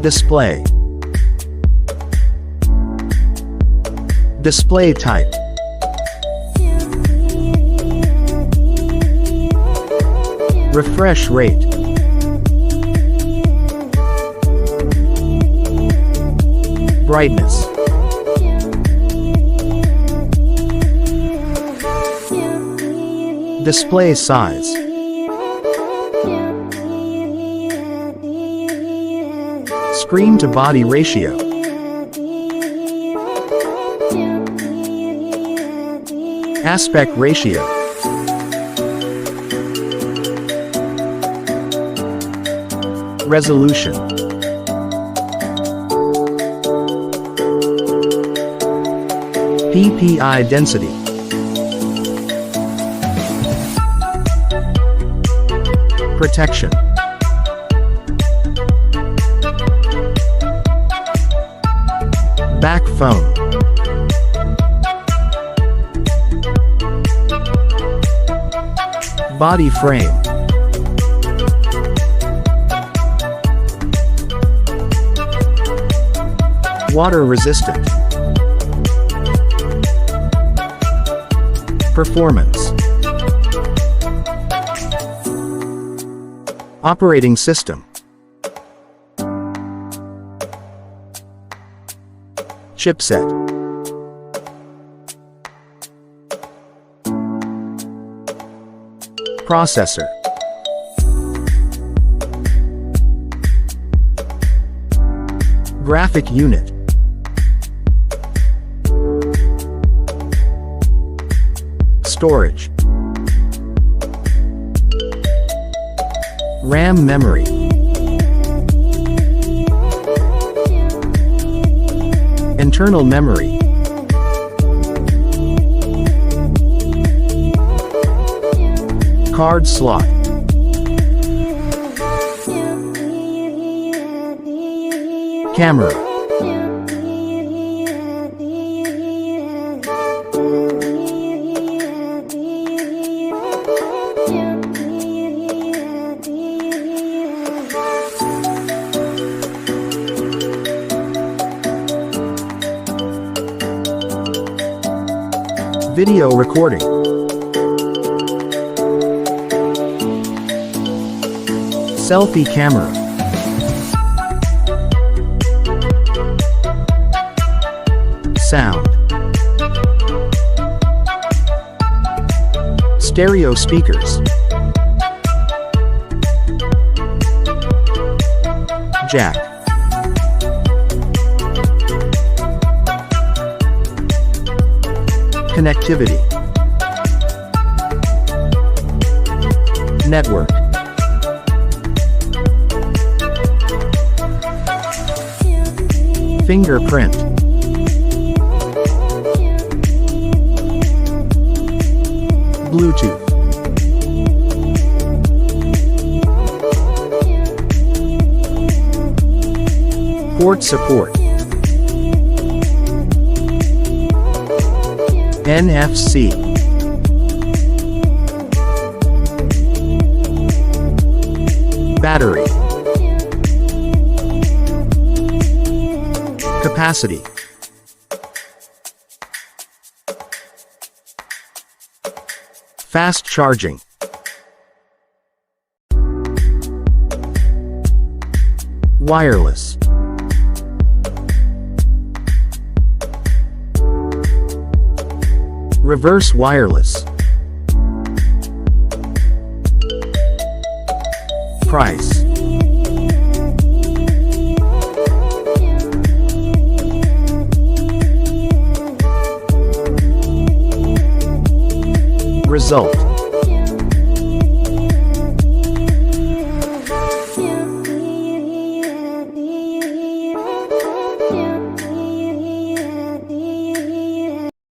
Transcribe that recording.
Display. Display type. Refresh rate. Brightness. Display size. Screen to body ratio. Aspect ratio. Resolution. PPI density. Protection. Back phone. Body frame. Water resistant. Performance. Operating system. Chipset. Processor. Graphic unit. Storage. RAM memory. Internal memory. Card slot. Camera. Video recording. Selfie camera. Sound. Stereo speakers. Jack. Connectivity. Network. Fingerprint. Bluetooth. Port support. NFC. Battery. Capacity. Fast charging. Wireless. Reverse wireless. Price. Result.